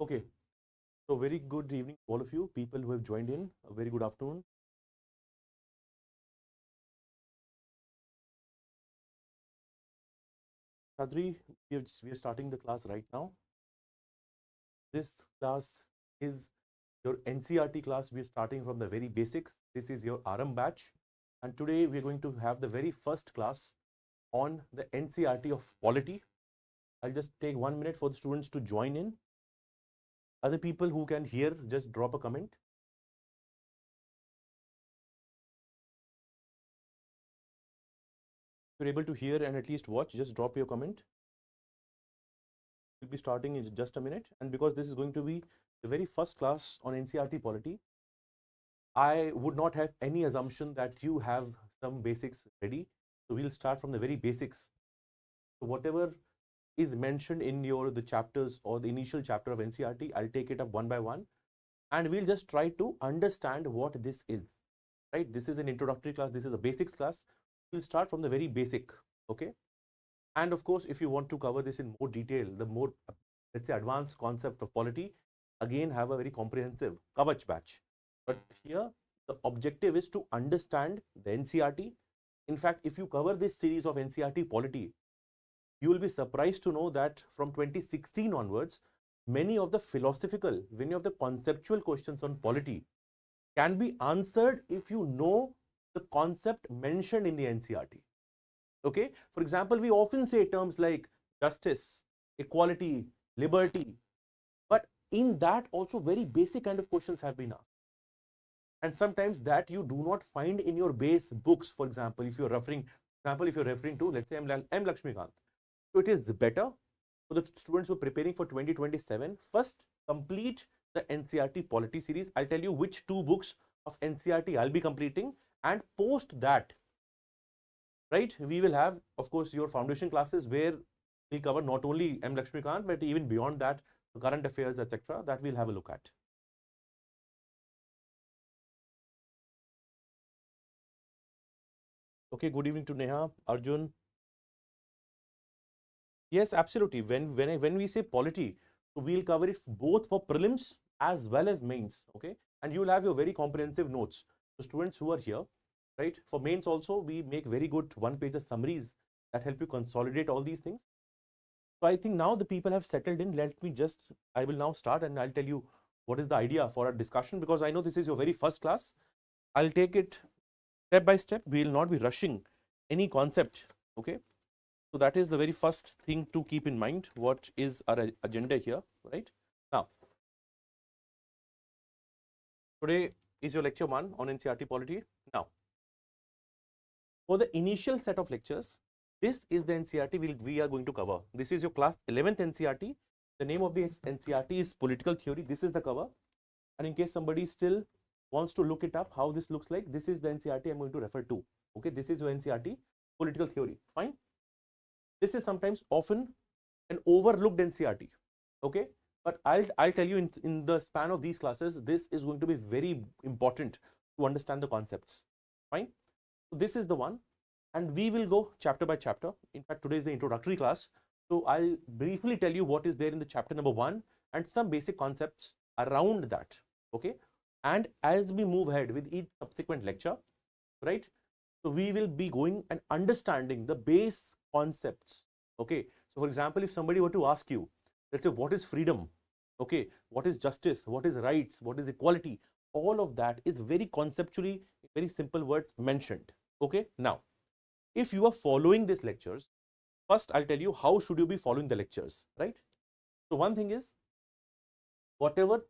Okay, so very good evening to all of you, people who have joined in. A very good afternoon. Sadri, we are starting the class right now. This class is your NCERT class. We are starting from the very basics. This is your AARAMBH batch. And today we are going to have the very first class on the NCERT of Polity. I'll just take 1 minute for the students to join in. Other people who can hear, just drop a comment. If you're able to hear and at least watch, just drop your comment. We'll be starting in just a minute. And because this is going to be the very first class on NCERT Polity, I would not have any assumption that you have some basics ready. So we'll start from the very basics. So whatever is mentioned in the chapters or the initial chapter of NCERT, I'll take it up one by one, and we'll just try to understand what this is. Right? This is an introductory class. This is a basics class. We'll start from the very basic. Okay. And of course, if you want to cover this in more detail, the more, let's say, advanced concept of polity, again, have a very comprehensive Kavach batch. But here, the objective is to understand the NCERT. In fact, if you cover this series of NCERT polity, you will be surprised to know that from 2016 onwards, many of the philosophical, many of the conceptual questions on polity can be answered if you know the concept mentioned in the NCERT. Okay, for example, we often say terms like justice, equality, liberty, but in that also very basic kind of questions have been asked, and sometimes that you do not find in your base books. For example, if you're referring to, let's say, M. Lakshmikant, so it is better for the students who are preparing for 2027, first complete the NCERT polity series. I'll tell you which 2 books of NCERT I'll be completing, and post that, right, we will have, of course, your foundation classes where we cover not only M. Lakshmikant, but even beyond that, current affairs, etc., that we'll have a look at. Okay, good evening to Neha, Arjun. Yes, absolutely. When we say polity, so we'll cover it both for prelims as well as mains. Okay, and you will have your very comprehensive notes. So students who are here, right, for mains also we make very good one-page summaries that help you consolidate all these things. So I think now the people have settled in. I will now start and I'll tell you what is the idea for our discussion, because I know this is your very first class. I'll take it step by step. We will not be rushing any concept. Okay. So that is the very first thing to keep in mind. What is our agenda here, right? Now, today is your lecture 1 on NCERT polity. Now, for the initial set of lectures, this is the NCERT we are going to cover. This is your class 11th NCERT. The name of the NCERT is Political Theory. This is the cover. And in case somebody still wants to look it up, how this looks like, this is the NCERT I'm going to refer to. Okay, this is your NCERT Political Theory. Fine. This is sometimes often an overlooked NCERT. Okay, but I'll tell you in the span of these classes, this is going to be very important to understand the concepts. Fine. So this is the one, and we will go chapter by chapter. In fact, today is the introductory class. So I'll briefly tell you what is there in the chapter number 1 and some basic concepts around that. Okay. And as we move ahead with each subsequent lecture, right, so we will be going and understanding the base concepts. Okay. So for example, if somebody were to ask you, let's say, what is freedom? Okay. What is justice? What is rights? What is equality? All of that is very conceptually, very simple words mentioned. Okay. Now, if you are following these lectures, first I'll tell you how should you be following the lectures, right? So one thing is, whatever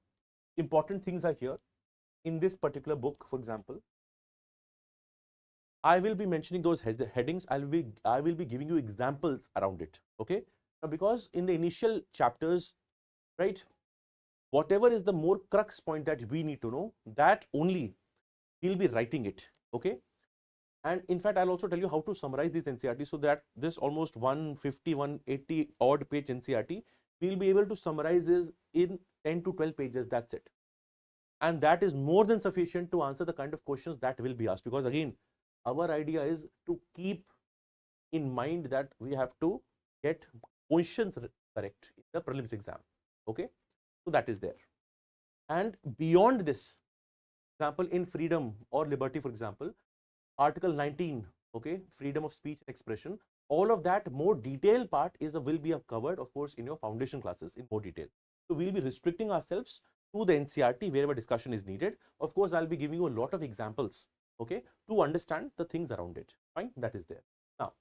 important things are here in this particular book, for example, I will be mentioning those headings. I will be giving you examples around it. Okay. Now, because in the initial chapters, right, whatever is the more crux point that we need to know, that only we'll be writing it. Okay. And in fact, I'll also tell you how to summarize this NCERT, so that this almost 150, 180 odd page NCERT, we'll be able to summarize this in 10 to 12 pages. That's it. And that is more than sufficient to answer the kind of questions that will be asked. Because again, our idea is to keep in mind that we have to get questions correct in the prelims exam. Okay. So that is there. And beyond this, example, in freedom or liberty, for example, Article 19, okay, freedom of speech and expression, all of that more detailed part will be covered, of course, in your foundation classes in more detail. So we'll be restricting ourselves to the NCERT wherever discussion is needed. Of course, I'll be giving you a lot of examples, okay, to understand the things around it. Fine, that is there. Now,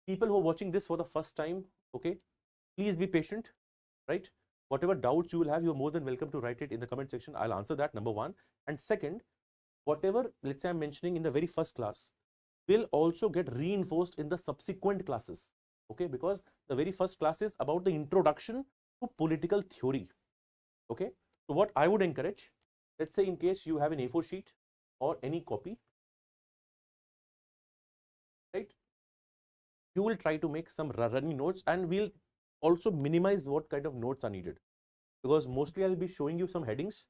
people who are watching this for the first time, okay, please be patient, right? Whatever doubts you will have, you're more than welcome to write it in the comment section. I'll answer that, number one. And second, whatever, let's say I'm mentioning in the very first class, will also get reinforced in the subsequent classes, okay, because the very first class is about the introduction to political theory, okay. So what I would encourage, let's say in case you have an A4 sheet or any copy, right, you will try to make some running notes, and we'll also minimize what kind of notes are needed, because mostly I'll be showing you some headings,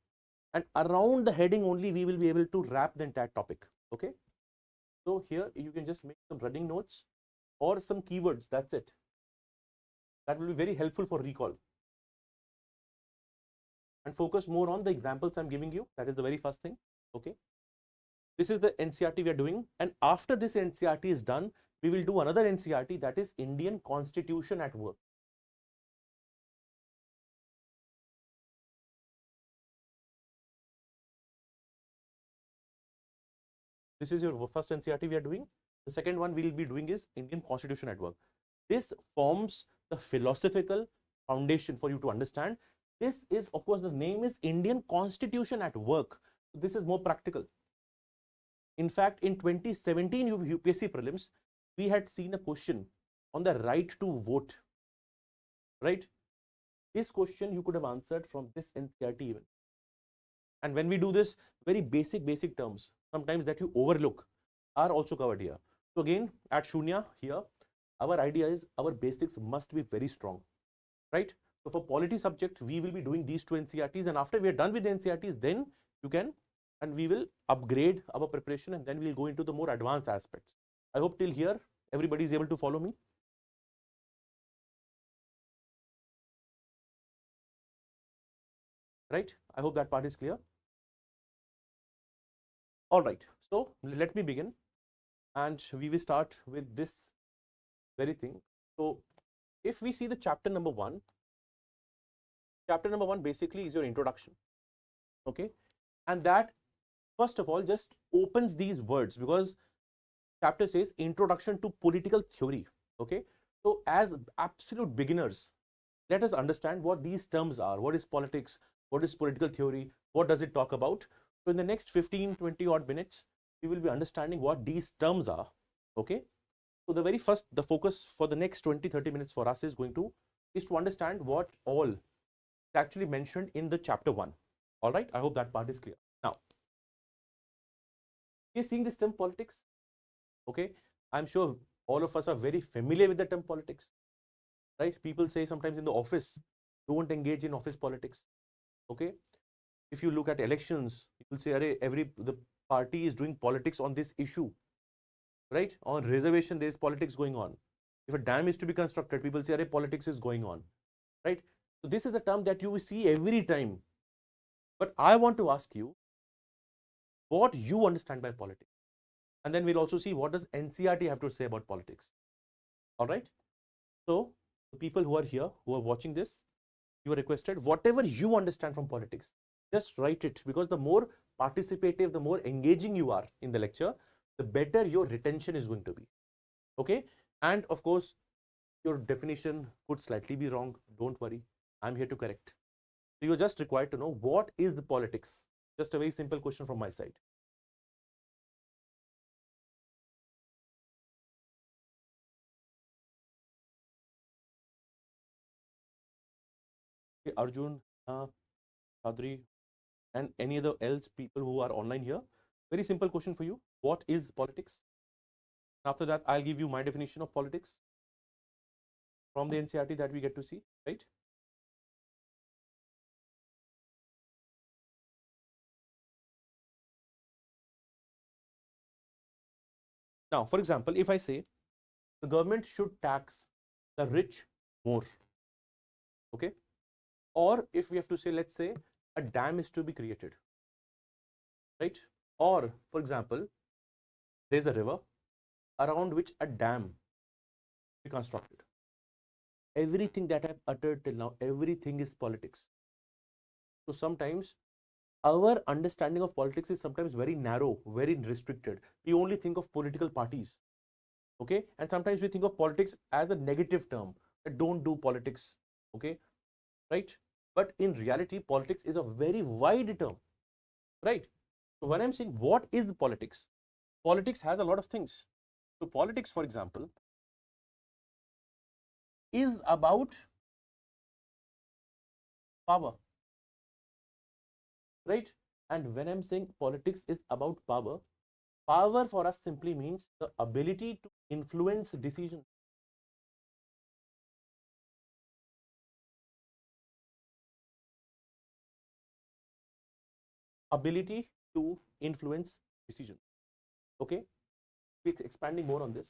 and around the heading only we will be able to wrap the entire topic, okay. So here you can just make some running notes or some keywords, that's it. That will be very helpful for recall. And focus more on the examples I'm giving you. That is the very first thing, okay. This is the NCERT we are doing, and after this NCERT is done, we will do another NCERT, that is Indian Constitution at Work. This is your first NCERT we are doing. The second one we will be doing is Indian Constitution at Work. This forms the philosophical foundation for you to understand. This is, of course, the name is Indian Constitution at Work. This is more practical. In fact, in 2017 UPSC prelims, we had seen a question on the right to vote, right? This question you could have answered from this NCERT even. And when we do this, very basic terms, sometimes that you overlook, are also covered here. So again, at Sunya here, our idea is our basics must be very strong, right? So for polity subject, we will be doing these two NCERTs, and after we are done with the NCERTs, then you can, and we will upgrade our preparation, and then we'll go into the more advanced aspects. I hope till here everybody is able to follow me. Right? I hope that part is clear. All right. So let me begin, and we will start with this very thing. So if we see the chapter number one basically is your introduction, okay, and that first of all just opens these words, because chapter says introduction to political theory, okay. So as absolute beginners, let us understand what these terms are. What is politics? What is political theory? What does it talk about? So in the next 15-20 odd minutes, we will be understanding what these terms are, okay. So the very first, the focus for the next 20-30 minutes for us is to understand what all is actually mentioned in the chapter 1. All right, I hope that part is clear. Now, you're seeing this term politics, okay. I'm sure all of us are very familiar with the term politics, right? People say sometimes in the office, don't engage in office politics, okay. If you look at elections, people say, the party is doing politics on this issue, right? On reservation, there is politics going on. If a dam is to be constructed, people say, politics is going on, right? So this is a term that you will see every time. But I want to ask you what you understand by politics. And then we'll also see what does NCERT have to say about politics. All right? So the people who are here, who are watching this, you are requested, whatever you understand from politics, just write it, because the more participative, the more engaging you are in the lecture, the better your retention is going to be, okay. And of course, your definition could slightly be wrong. Don't worry, I'm here to correct. So you're just required to know what is the politics. Just a very simple question from my side. Okay, Arjun, Chadri, and any other else people who are online here. Very simple question for you. What is politics? After that, I'll give you my definition of politics from the NCERT that we get to see, right? Now, for example, if I say the government should tax the rich more, okay, Or if we have to say, let's say a dam is to be created, right? Or for example, there's a river around which a dam be constructed. Everything that I've uttered till now, everything is politics. So sometimes our understanding of politics is sometimes very narrow, very restricted. We only think of political parties, okay? And sometimes we think of politics as a negative term, that don't do politics, okay? Right? But in reality, politics is a very wide term, right? So when I'm saying what is the politics, politics has a lot of things. So politics, for example, is about power, right? And when I'm saying politics is about power, power for us simply means the ability to influence decisions. Ability to influence decisions. Okay, we're expanding more on this.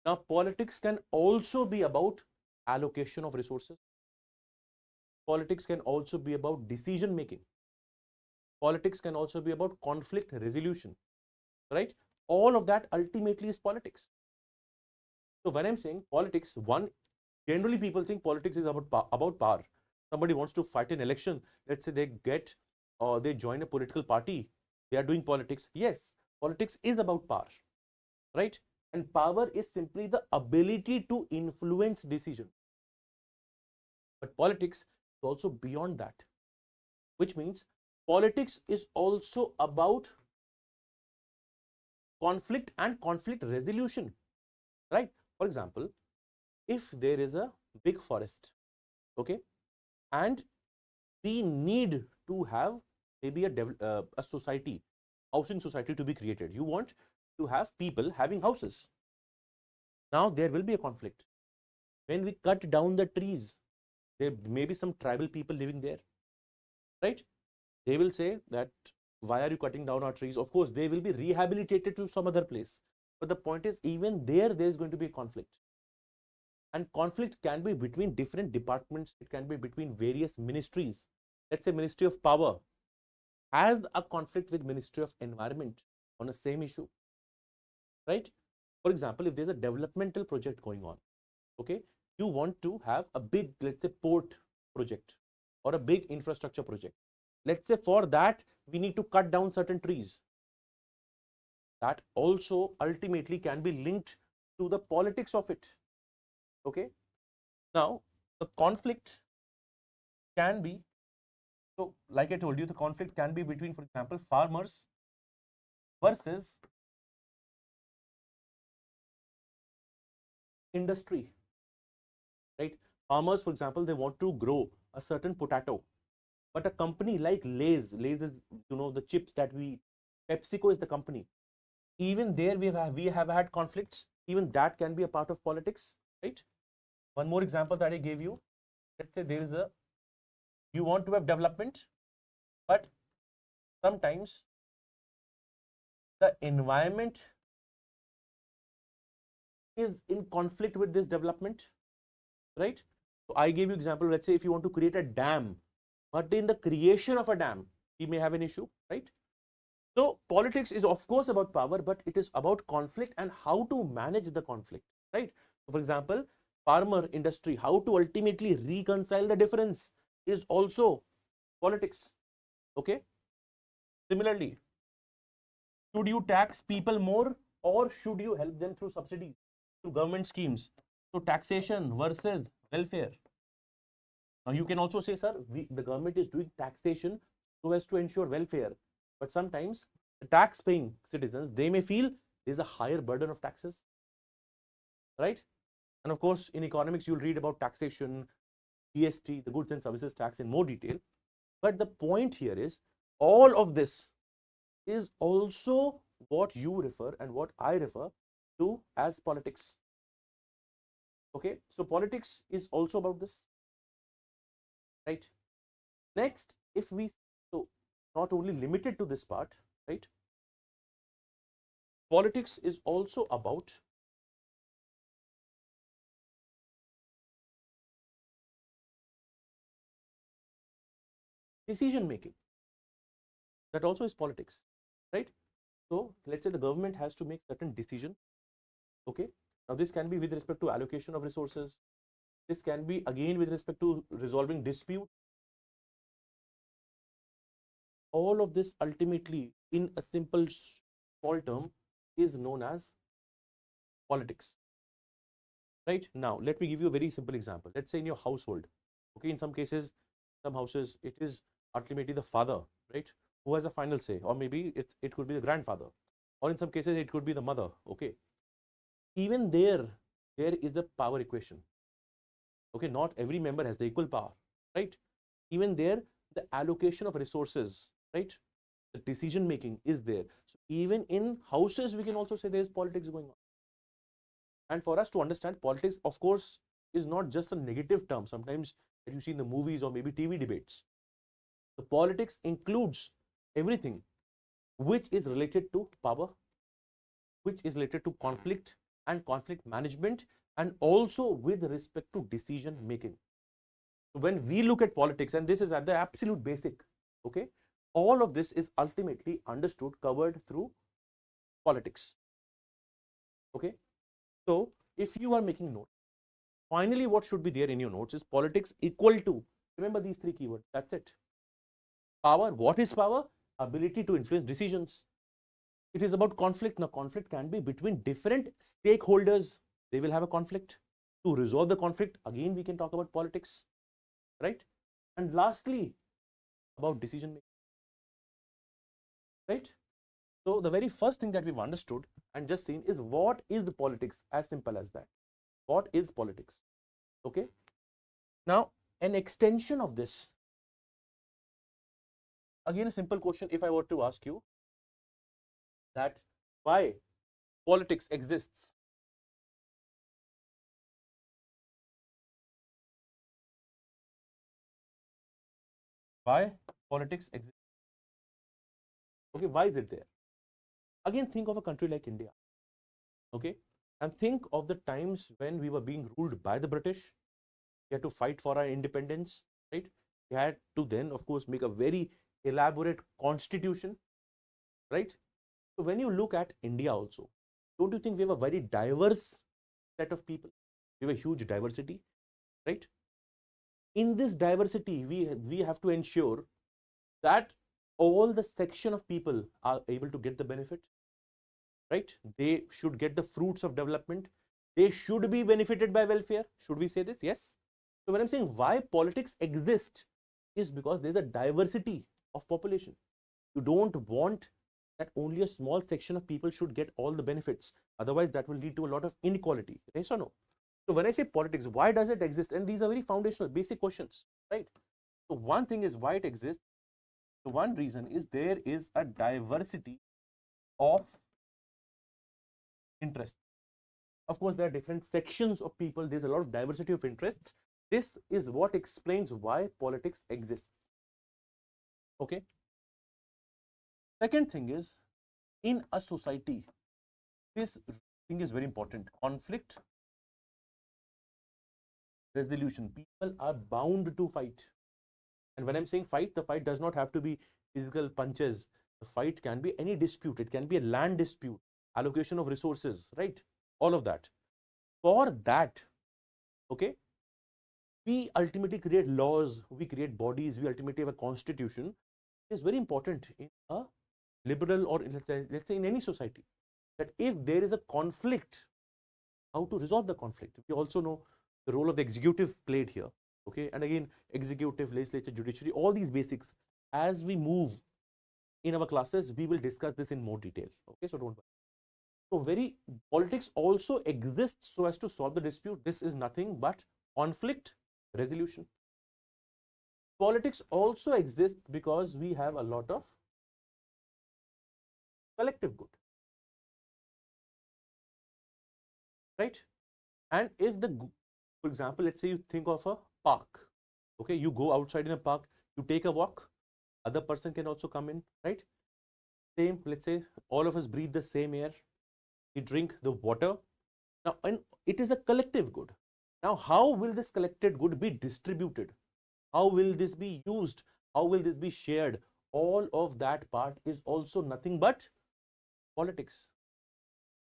Now, politics can also be about allocation of resources. Politics can also be about decision making. Politics can also be about conflict resolution, right? All of that ultimately is politics. So when I'm saying politics, one, generally people think politics is about power. Somebody wants to fight an election. Let's say they get or they join a political party. They are doing politics. Yes, politics is about power, right? And power is simply the ability to influence decision. But politics is also beyond that, which means politics is also about conflict and conflict resolution, right? For example, if there is a big forest, okay, and we need to have maybe a society, housing society to be created. You want to have people having houses. Now there will be a conflict. When we cut down the trees, there may be some tribal people living there, right? They will say that, why are you cutting down our trees? Of course, they will be rehabilitated to some other place. But the point is, even there is going to be a conflict. And conflict can be between different departments. It can be between various ministries. Let's say Ministry of Power has a conflict with Ministry of Environment on the same issue, right? For example, if there's a developmental project going on, okay, you want to have a big, let's say, port project or a big infrastructure project. Let's say for that, we need to cut down certain trees. That also ultimately can be linked to the politics of it, okay? Now, the conflict can be, so like I told you, the conflict can be between, for example, farmers versus industry, right? Farmers, for example, they want to grow a certain potato, but a company like Lay's is, you know, the chips that we eat. PepsiCo is the company. Even there we have had conflicts. Even that can be a part of politics, right? One more example that I gave you. Let's say there is a, you want to have development, but sometimes the environment is in conflict with this development, right? So I gave you example. Let's say if you want to create a dam, but in the creation of a dam, we may have an issue, right? So politics is of course about power, but it is about conflict and how to manage the conflict, right? So for example, farmer industry, how to ultimately reconcile the difference is also politics, okay? Similarly, should you tax people more or should you help them through subsidies, through government schemes? So taxation versus welfare. Now you can also say, sir, the government is doing taxation so as to ensure welfare. But sometimes the tax paying citizens, they may feel there's a higher burden of taxes, right? And of course, in economics, you'll read about taxation, GST, the goods and services tax in more detail. But the point here is all of this is also what you refer and what I refer to as politics. Okay, so politics is also about this, right? Next, if we, so not only limited to this part, right? Politics is also about decision making. That also is politics, right? So let's say the government has to make certain decision. Okay. Now this can be with respect to allocation of resources. This can be again with respect to resolving dispute. All of this ultimately in a simple small term is known as politics. Right? Now let me give you a very simple example. Let's say in your household, okay, in some cases, some houses, it is ultimately the father, right, who has a final say, or maybe it could be the grandfather, or in some cases it could be the mother. Okay, even there is a power equation. Okay, not every member has the equal power, right? Even there, the allocation of resources, right, the decision making is there. So even in houses we can also say there is politics going on. And for us to understand politics, of course, is not just a negative term sometimes that you see in the movies or maybe TV debates. The politics includes everything which is related to power, which is related to conflict and conflict management, and also with respect to decision making. So when we look at politics, and this is at the absolute basic, okay, all of this is ultimately understood, covered through politics. Okay, so if you are making notes, finally what should be there in your notes is politics equal to, remember these three keywords, that's it. Power, what is power? Ability to influence decisions. It is about conflict. Now conflict can be between different stakeholders. They will have a conflict. To resolve the conflict, again we can talk about politics, right? And lastly, about decision making, right? So the very first thing that we've understood and just seen is what is the politics, as simple as that. What is politics? Okay. Now, an extension of this, again a simple question if I were to ask you that why politics exists. Why politics exists? Okay, why is it there? Again, think of a country like India. Okay, and think of the times when we were being ruled by the British. We had to fight for our independence, right? We had to then, of course, make a very elaborate constitution, right? So when you look at India also, don't you think we have a very diverse set of people? We have a huge diversity, right? In this diversity, we have to ensure that all the section of people are able to get the benefit, right? They should get the fruits of development. They should be benefited by welfare. Should we say this? Yes. So when I'm saying why politics exist is because there's a diversity of population. You don't want that only a small section of people should get all the benefits. Otherwise, that will lead to a lot of inequality. Yes or no? So when I say politics, why does it exist? And these are very foundational, basic questions, right? So one thing is why it exists. So one reason is there is a diversity of interest. Of course, there are different sections of people. There's a lot of diversity of interests. This is what explains why politics exists. Okay. Second thing is, in a society, this thing is very important. Conflict resolution. People are bound to fight. And when I'm saying fight, the fight does not have to be physical punches. The fight can be any dispute. It can be a land dispute, allocation of resources, right? All of that. For that, okay, we ultimately create laws, we create bodies, we ultimately have a constitution. It is very important in a liberal or let's say in any society that if there is a conflict, how to resolve the conflict. We also know the role of the executive played here. Okay, and again, executive, legislature, judiciary, all these basics. As we move in our classes, we will discuss this in more detail. Okay, so don't worry. So politics also exists so as to solve the dispute. This is nothing but conflict resolution. Politics also exists because we have a lot of collective good, right? And if for example, let's say you think of a park. Okay, you go outside in a park, you take a walk, other person can also come in, right? Same, let's say all of us breathe the same air, we drink the water. Now, and it is a collective good. Now, how will this collected good be distributed? How will this be used? How will this be shared? All of that part is also nothing but politics.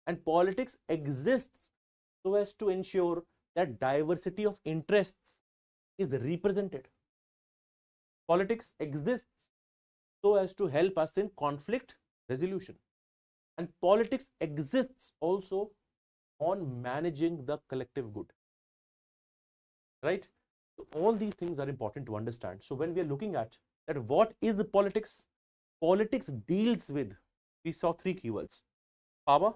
And politics exists so as to ensure that diversity of interests is represented. Politics exists so as to help us in conflict resolution. And politics exists also on managing the collective good. Right? So all these things are important to understand. So when we are looking at that, what is the politics? Politics deals with, we saw three keywords. Power,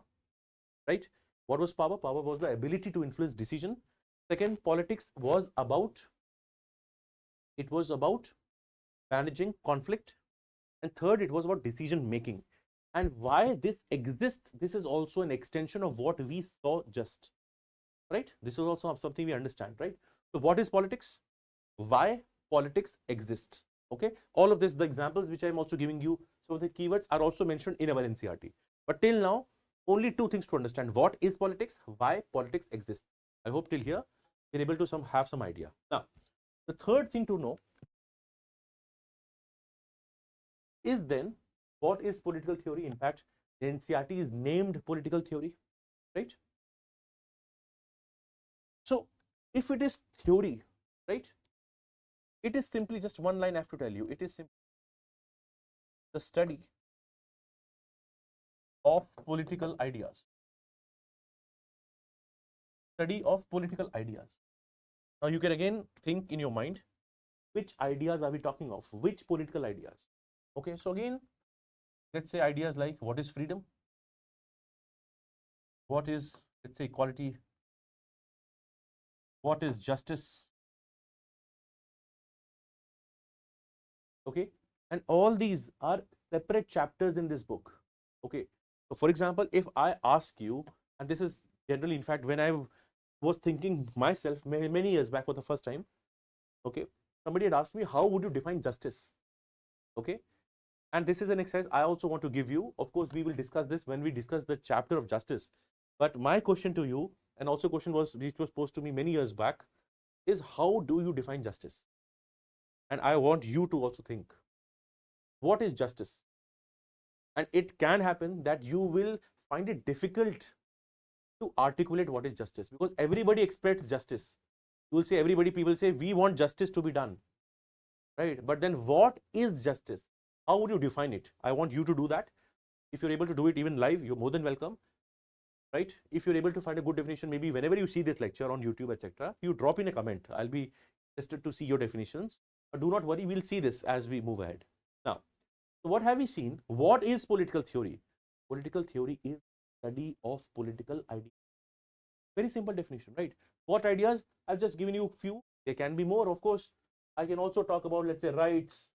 right? What was power? Power was the ability to influence decision. Second, politics was about, it was about managing conflict. And third, it was about decision making. And why this exists, this is also an extension of what we saw just, right? This is also something we understand, right? So what is politics? Why politics exists? Okay, all of this, the examples which I'm also giving you, so the keywords are also mentioned in our NCERT. But till now, only two things to understand: what is politics, why politics exists. I hope till here you're able to have some idea. Now, the third thing to know is then what is political theory. In fact, the NCERT is named political theory, right? So if it is theory, right, it is simply just one line I have to tell you. It is simply the study of political ideas. Study of political ideas. Now you can again think in your mind, which ideas are we talking of? Which political ideas? Okay, so again, let's say ideas like what is freedom? What is, let's say, equality? What is justice? Okay, and all these are separate chapters in this book. Okay, so for example, if I ask you, and this is generally, in fact, when I was thinking myself many years back for the first time, okay, somebody had asked me, how would you define justice? Okay, and this is an exercise I also want to give you. Of course, we will discuss this when we discuss the chapter of justice. But my question to you, and also question was which was posed to me many years back, is how do you define justice? And I want you to also think, what is justice? And it can happen that you will find it difficult to articulate what is justice, because everybody expects justice. You will say, everybody, people say, we want justice to be done, right? But then what is justice? How would you define it? I want you to do that. If you're able to do it even live, you're more than welcome, right? If you're able to find a good definition, maybe whenever you see this lecture on YouTube, etc., you drop in a comment. I'll be interested to see your definitions. But do not worry, we'll see this as we move ahead. Now, so what have we seen? What is political theory? Political theory is study of political ideas. Very simple definition, right? What ideas? I've just given you a few. There can be more, of course. I can also talk about, let's say, rights,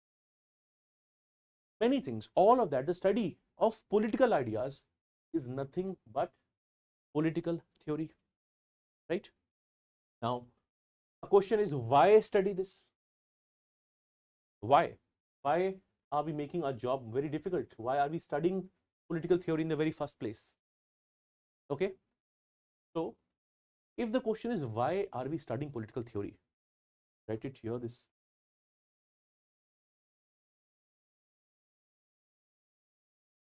many things. All of that, the study of political ideas is nothing but political theory, right? Now, a question is, why study this? Why? Why are we making our job very difficult? Why are we studying political theory in the very first place? Okay, so if the question is why are we studying political theory, write it here, this.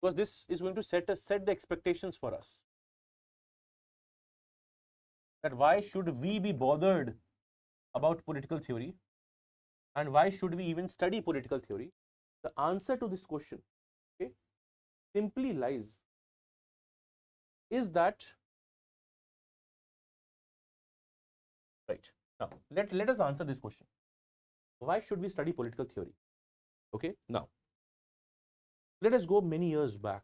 Because this is going to set the expectations for us. That why should we be bothered about political theory, and why should we even study political theory? The answer to this question, okay, simply lies is that, right, now let us answer this question. Why should we study political theory? Okay, now let us go many years back.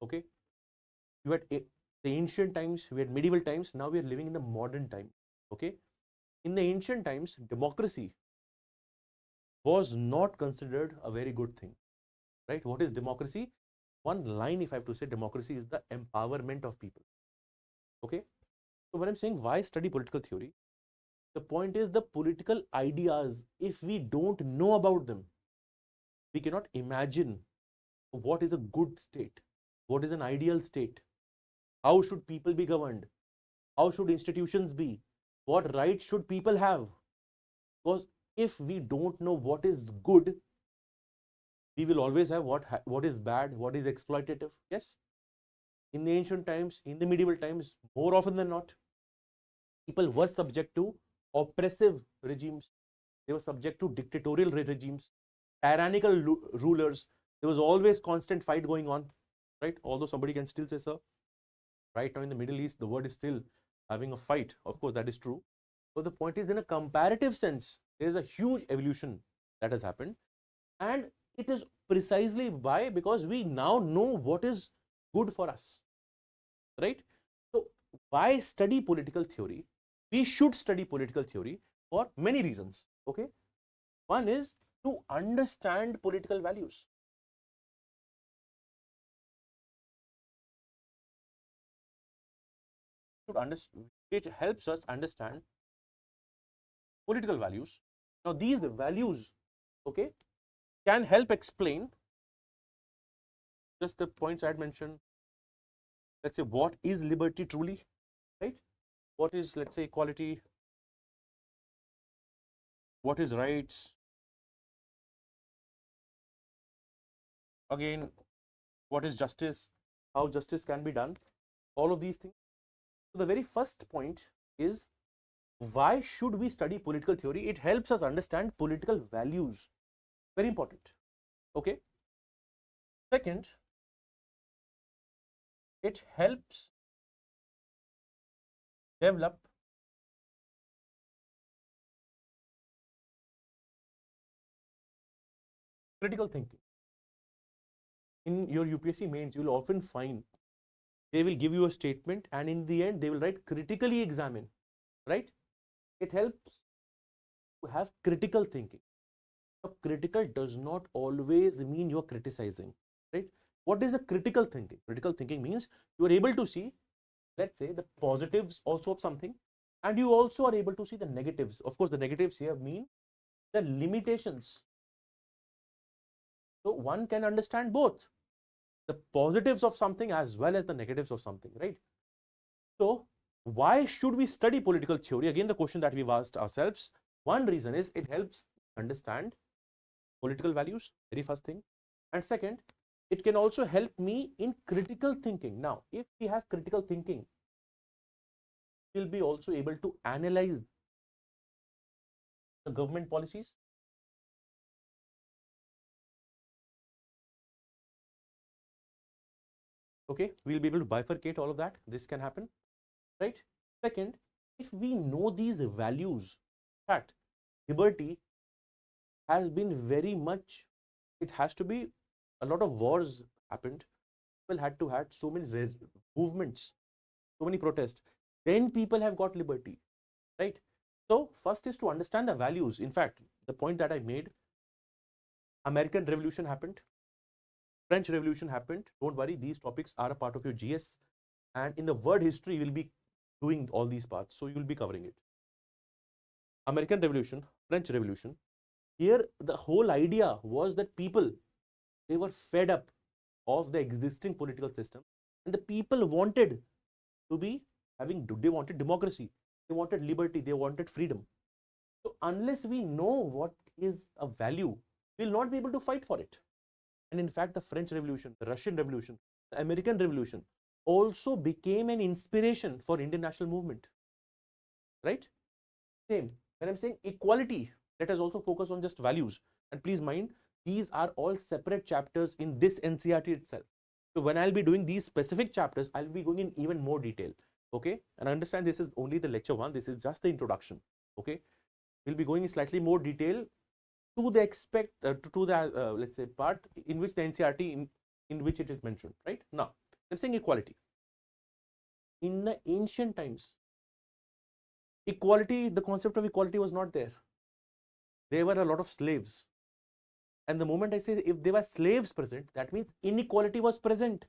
Okay, you had the ancient times, we had medieval times, now we are living in the modern time. Okay, in the ancient times, democracy was not considered a very good thing, right? What is democracy? One line, if I have to say, democracy is the empowerment of people. Okay, so when I'm saying why study political theory, the point is the political ideas, if we don't know about them, we cannot imagine what is a good state, what is an ideal state, how should people be governed, how should institutions be, what rights should people have. Because if we don't know what is good, we will always have what is bad, what is exploitative. Yes, in the ancient times, in the medieval times, more often than not, people were subject to oppressive regimes. They were subject to dictatorial regimes, tyrannical rulers. There was always constant fight going on, right? Although somebody can still say, sir, right now in the Middle East, the world is still having a fight. Of course, that is true. So the point is, in a comparative sense, there is a huge evolution that has happened. And it is precisely why, because we now know what is good for us, right? So why study political theory? We should study political theory for many reasons, okay? One is to understand political values. It helps us understand political values. Now these values, okay, can help explain just the points I had mentioned. Let's say, what is liberty truly, right? What is, let's say, equality? What is rights? Again, what is justice? How justice can be done? All of these things. So the very first point is, why should we study political theory? It helps us understand political values. Very important. Okay. Second, it helps develop critical thinking. In your UPSC mains, you will often find they will give you a statement, and in the end, they will write critically examine, right? It helps to have critical thinking. Now, critical does not always mean you're criticizing, right? What is a critical thinking? Critical thinking means you are able to see, let's say, the positives also of something, and you also are able to see the negatives. Of course, the negatives here mean the limitations. So one can understand both the positives of something as well as the negatives of something, right? So why should we study political theory? Again, the question that we've asked ourselves. One reason is it helps understand political values, very first thing. And second, it can also help me in critical thinking. Now, if we have critical thinking, we'll be also able to analyze the government policies. Okay, we'll be able to bifurcate all of that. This can happen, right? Second, if we know these values, in fact, liberty has been very much, it has to be, a lot of wars happened. People had to had so many movements, so many protests. Then people have got liberty, right? So first is to understand the values. In fact, the point that I made, American Revolution happened, French Revolution happened. Don't worry, these topics are a part of your GS, and in the word history, you will be doing all these parts, so you will be covering it. American Revolution, French Revolution. Here, the whole idea was that people, they were fed up of the existing political system, and the people wanted to be having, they wanted democracy, they wanted liberty, they wanted freedom. So unless we know what is a value, we'll not be able to fight for it. And in fact, the French Revolution, the Russian Revolution, the American Revolution also became an inspiration for Indian national movement, right? Same. When I'm saying equality, let us also focus on just values. And please mind, these are all separate chapters in this NCERT itself. So when I'll be doing these specific chapters, I'll be going in even more detail. Okay. And understand, this is only the lecture one. This is just the introduction. Okay. We'll be going in slightly more detail to the let's say, part in which the NCERT in which it is mentioned, right? Now, I'm saying equality. In the ancient times, equality, the concept of equality was not there. There were a lot of slaves. And the moment I say if there were slaves present, that means inequality was present.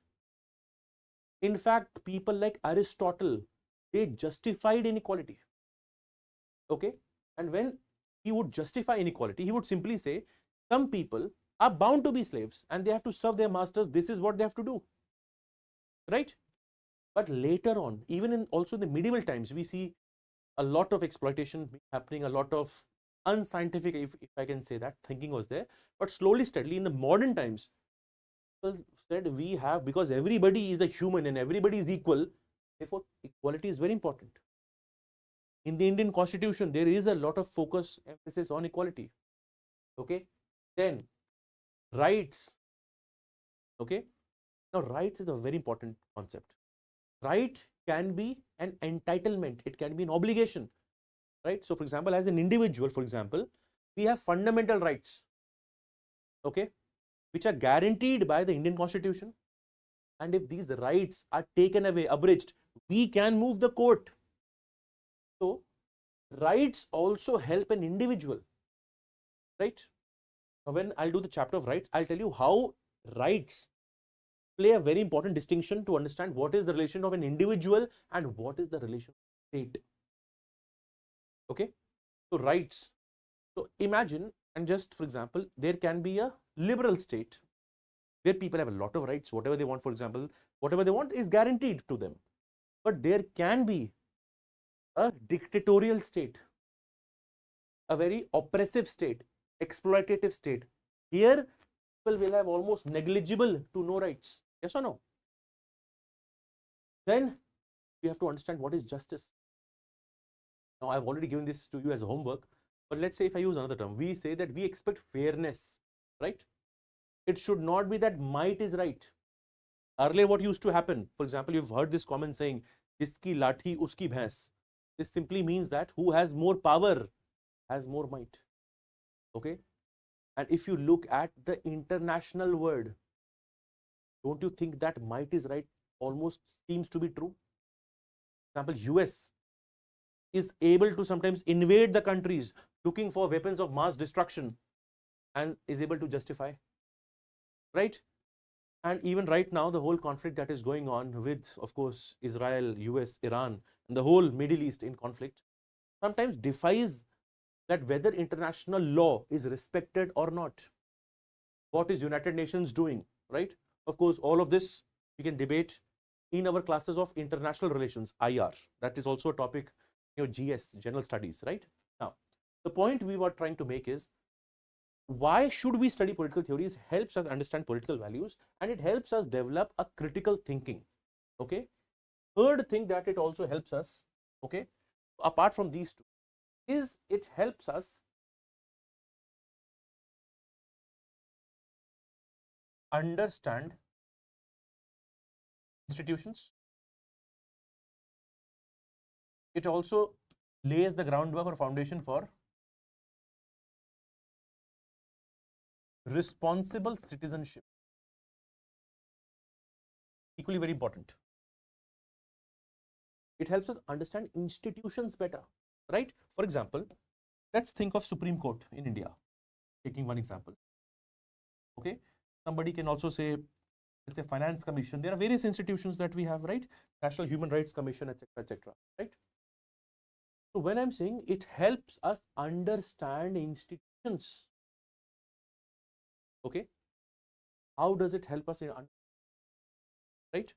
In fact, people like Aristotle, they justified inequality. Okay. And when he would justify inequality, he would simply say, some people are bound to be slaves and they have to serve their masters. This is what they have to do. Right? But later on, even in also the medieval times, we see a lot of exploitation happening, a lot of unscientific, if I can say that, thinking was there. But slowly, steadily, in the modern times, people said we have, because everybody is the human and everybody is equal, therefore equality is very important. In the Indian Constitution, there is a lot of focus, emphasis on equality. Okay. Then rights. Okay. Now, rights is a very important concept. Right can be an entitlement, it can be an obligation, right? So, for example, as an individual, for example, we have fundamental rights, okay, which are guaranteed by the Indian Constitution. And if these rights are taken away, abridged, we can move the court. So, rights also help an individual, right? Now, when I'll do the chapter of rights, I'll tell you how rights play a very important distinction to understand what is the relation of an individual and what is the relation of state. Okay, so rights. So imagine, and just for example, there can be a liberal state where people have a lot of rights, whatever they want. For example, whatever they want is guaranteed to them. But there can be a dictatorial state, a very oppressive state, exploitative state. Here, people will have almost negligible to no rights. Yes or no? Then we have to understand what is justice. Now, I've already given this to you as a homework, but let's say if I use another term, we say that we expect fairness, right? It should not be that might is right. Earlier, what used to happen, for example, you've heard this common saying, jiski lathi uski bhains. This simply means that who has more power has more might. Okay? And if you look at the international world, don't you think that might is right almost seems to be true? For example, US is able to sometimes invade the countries looking for weapons of mass destruction and is able to justify, right? And even right now, the whole conflict that is going on with, of course, Israel, US, Iran, and the whole Middle East in conflict, sometimes defies that whether international law is respected or not. What is United Nations doing, right? Of course, all of this we can debate in our classes of international relations, IR. That is also a topic, GS, general studies, right? Now, the point we were trying to make is, why should we study political theories? Helps us understand political values and it helps us develop a critical thinking. Okay. Third thing that it also helps us, okay, apart from these two, is it helps us understand institutions. It also lays the groundwork or foundation for responsible citizenship. Equally very important. It helps us understand institutions better, right? For example, let's think of Supreme Court in India, taking one example. Okay, somebody can also say, let's say Finance Commission. There are various institutions that we have, right? National Human Rights Commission, etc., right? So when I'm saying it helps us understand institutions, okay, how does it help us in, right?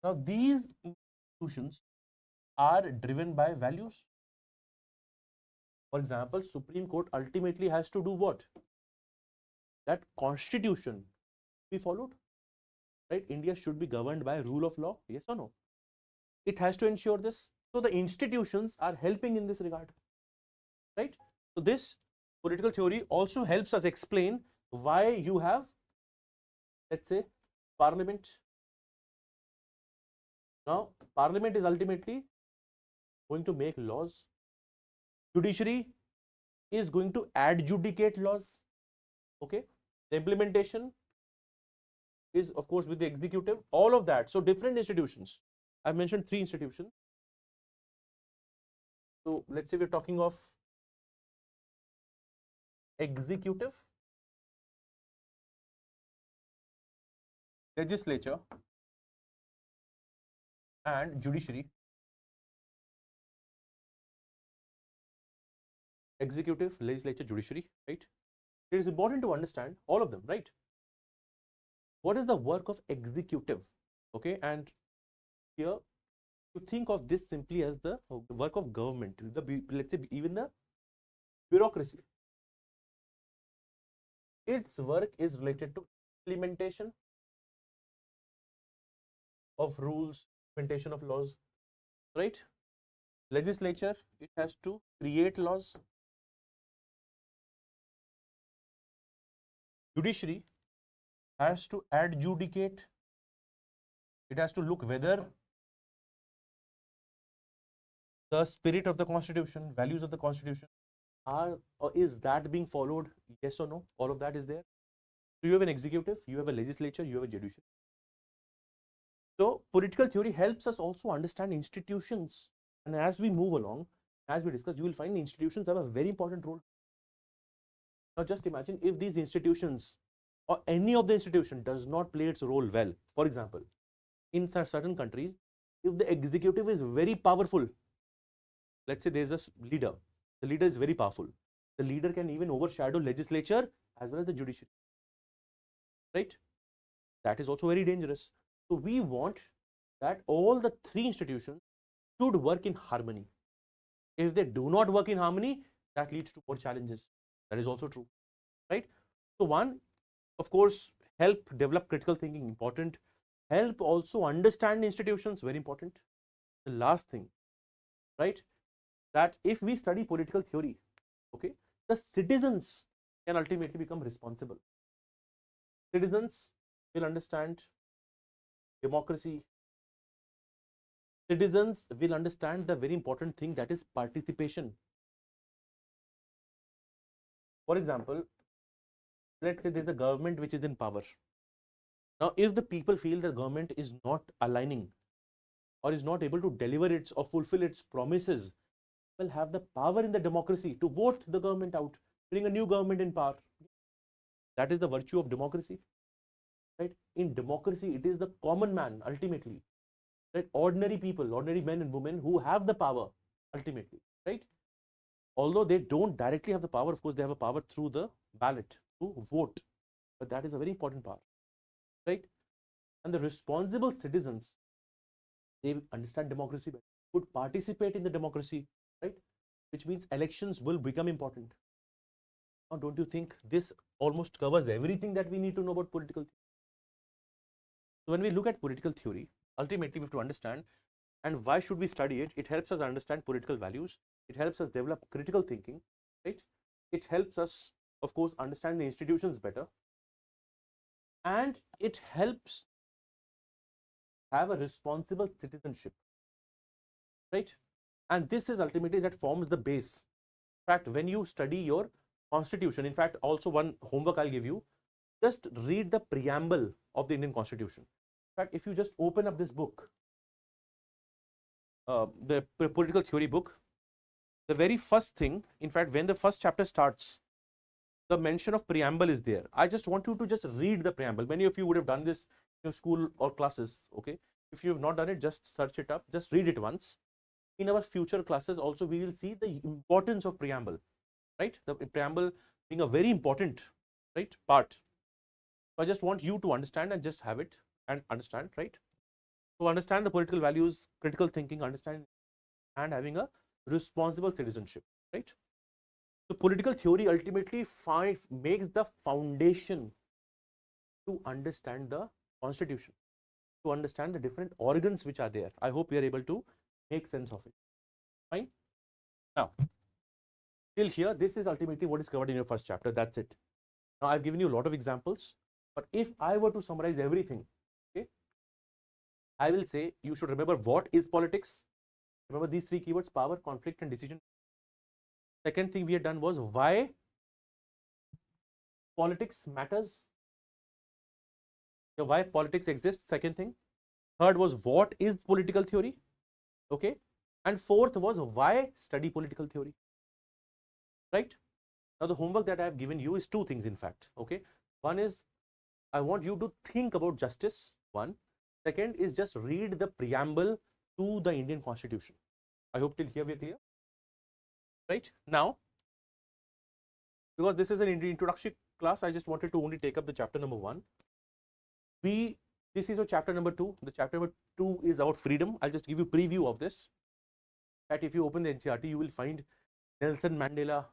Now these institutions are driven by values. For example, Supreme Court ultimately has to do what? That constitution be followed, right? India should be governed by rule of law, yes or no? It has to ensure this. So the institutions are helping in this regard, right? So this political theory also helps us explain why you have, let's say, parliament. Now, parliament is ultimately going to make laws. Judiciary is going to adjudicate laws. Okay. The implementation is, of course, with the executive, all of that. So different institutions. I've mentioned 3 institutions. So let's say we're talking of executive, legislature, and judiciary. Executive, legislature, judiciary, right? It is important to understand all of them, right? What is the work of executive? Okay, and here you think of this simply as the work of government. Let's say even the Bureaucracy. Its work is related to implementation of rules, implementation of laws, right? Legislature, it has to create laws. Judiciary has to adjudicate. It has to look whether the spirit of the constitution, values of the constitution are, or is that being followed, yes or no? All of that is there. So you have an executive, you have a legislature, you have a judiciary. So political theory helps us also understand institutions. And as we move along, as we discuss, you will find institutions have a very important role. Now just imagine if these institutions or any of the institution does not play its role well. For example, in certain countries, if the executive is very powerful, let's say there's a leader, the leader is very powerful. The leader can even overshadow legislature as well as the judiciary, right? That is also very dangerous. So we want that all the three institutions should work in harmony. If they do not work in harmony, that leads to more challenges. That is also true, right? So one, of course, help develop critical thinking, important. Help also understand institutions, very important. The last thing, right, that if we study political theory, okay, the citizens can ultimately become responsible. Citizens will understand democracy. Citizens will understand the very important thing, that is participation. For example, let's say there's a government which is in power. Now, if the people feel the government is not aligning or is not able to deliver its or fulfill its promises, will have the power in the democracy to vote the government out, bring a new government in power. That is the virtue of democracy, right? In democracy, it is the common man ultimately, right? Ordinary people, ordinary men and women who have the power ultimately, right? Although they don't directly have the power, of course, they have a power through the ballot, to vote. But that is a very important power, right? And the responsible citizens, they understand democracy better, would participate in the democracy, right? Which means elections will become important. Now, don't you think this almost covers everything that we need to know about political theory? So when we look at political theory, ultimately we have to understand, and why should we study it? It helps us understand political values. It helps us develop critical thinking, right? It helps us, of course, understand the institutions better. And it helps have a responsible citizenship, right? And this is ultimately that forms the base. In fact, when you study your constitution, in fact, also one homework I'll give you, just read the preamble of the Indian Constitution. In fact, if you just open up this book, the political theory book, the very first thing, in fact, when the first chapter starts, the mention of preamble is there. I just want you to just read the preamble. Many of you would have done this in your school or classes, okay? If you have not done it, just search it up, just read it once. In our future classes also, we will see the importance of preamble, right? The preamble being a very important, right, part. So I just want you to understand and just have it and understand, right? So understand the political values, critical thinking, understand, and having a responsible citizenship, right? So political theory ultimately makes the foundation to understand the constitution, to understand the different organs which are there. I hope we are able to make sense of it. Fine. Now, till here, this is ultimately what is covered in your first chapter. That's it. Now, I've given you a lot of examples, but if I were to summarize everything, okay, I will say you should remember what is politics. Remember these three keywords: power, conflict, and decision. Second thing we had done was why politics matters. Why politics exists. Second thing. Third was what is political theory. Okay. And fourth was why study political theory. Right. Now the homework that I have given you is two things, in fact. Okay. One is I want you to think about justice. One. Second is just read the preamble to the Indian Constitution. I hope till here we are clear. Right. Now, because this is an introductory class, I just wanted to only take up the chapter number 1. This is your chapter number 2. The chapter number 2 is about freedom. I'll just give you a preview of this. That if you open the NCERT, you will find Nelson Mandela,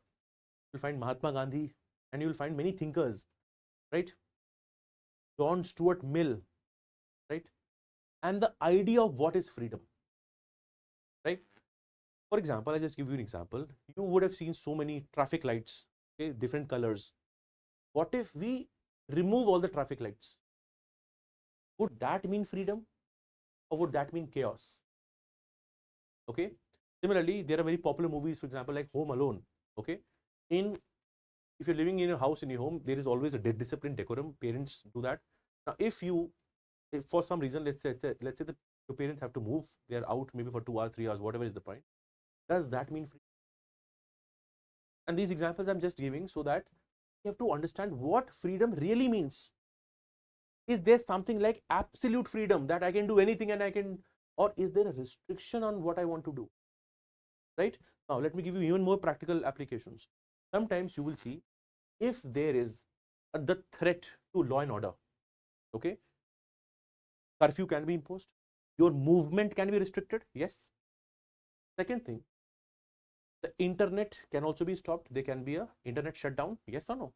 you'll find Mahatma Gandhi, and you'll find many thinkers, right? John Stuart Mill, right? And the idea of what is freedom, right? For example, I'll just give you an example. You would have seen so many traffic lights, okay, different colors. What if we remove all the traffic lights? Would that mean freedom, or would that mean chaos? Okay. Similarly, there are very popular movies, for example, like Home Alone. Okay. In If you're living in a house in your home, there is always a discipline, decorum. Parents do that. Now, if for some reason, let's say that your parents have to move, they're out maybe for 2 hours, 3 hours, whatever is the point. Does that mean freedom? And these examples I'm just giving so that you have to understand what freedom really means. Is there something like absolute freedom that I can do anything and I can, or is there a restriction on what I want to do? Right? Now, let me give you even more practical applications. Sometimes you will see if there is the threat to law and order, okay, curfew can be imposed, your movement can be restricted, yes. Second thing, the internet can also be stopped. There can be a internet shutdown, yes or no?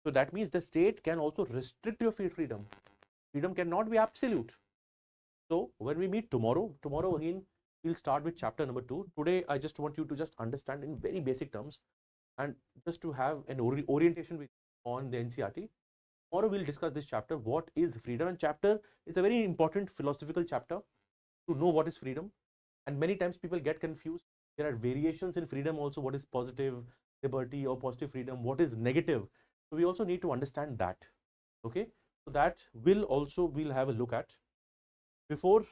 So that means the state can also restrict your freedom. Freedom cannot be absolute. So when we meet tomorrow again, we'll start with chapter number 2. Today, I just want you to just understand in very basic terms and just to have an orientation on the NCERT. Tomorrow we'll discuss this chapter, what is freedom, and chapter is a very important philosophical chapter to know what is freedom. And many times people get confused. There are variations in freedom also, what is positive liberty or positive freedom, what is negative. So we also need to understand that. Okay, so that we'll have a look at. Before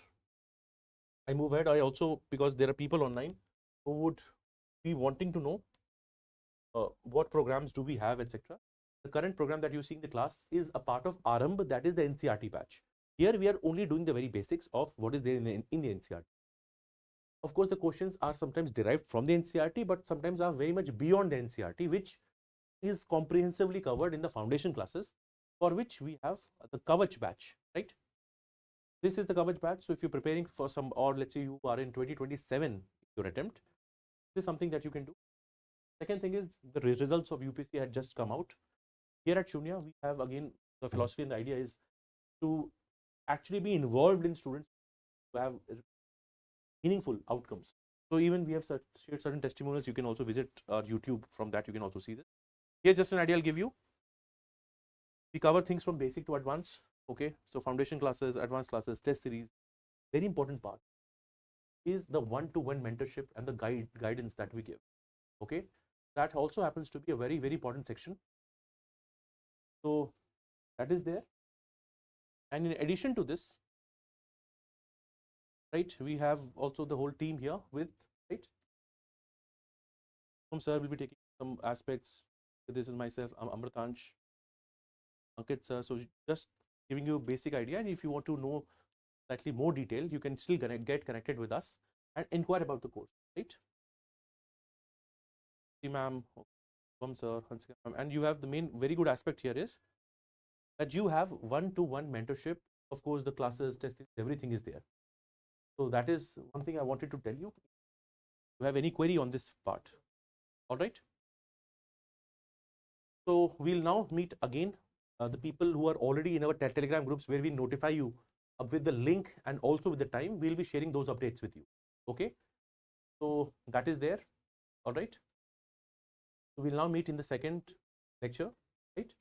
I move ahead, I also, because there are people online who would be wanting to know what programs do we have, etc. The current program that you see in the class is a part of AARAMBH, that is the NCERT batch. Here we are only doing the very basics of what is there in the NCERT. Of course, the questions are sometimes derived from the NCERT, but sometimes are very much beyond the NCERT, which is comprehensively covered in the foundation classes, for which we have the Kavach batch, right? This is the Kavach batch. So if you're preparing for some, or let's say you are in 2027, your attempt, this is something that you can do. Second thing is the results of UPSC had just come out. Here at Sunya, we have again the philosophy and the idea is to actually be involved in students to have meaningful outcomes. So even we have shared certain testimonials. You can also visit our YouTube. From that, you can also see this. Here's just an idea I'll give you. We cover things from basic to advanced. Okay, so foundation classes, advanced classes, test series. Very important part is the one-to-one mentorship and the guidance that we give. Okay, that also happens to be a very, very important section. So that is there. And in addition to this, right, we have also the whole team here with, right, sir will be taking some aspects. This is myself, I'm Amritansh, Ankit sir. So just giving you a basic idea, and if you want to know slightly more detail, you can still get connected with us and inquire about the course, right? Ma'am, sir, and you have the main very good aspect here is that you have one-to-one mentorship. Of course, the classes, testing, everything is there. So that is one thing I wanted to tell you. Do you have any query on this part? All right. So we'll now meet again the people who are already in our Telegram groups, where we notify you with the link and also with the time. We'll be sharing those updates with you. Okay. So that is there. All right. So we'll now meet in the second lecture, right?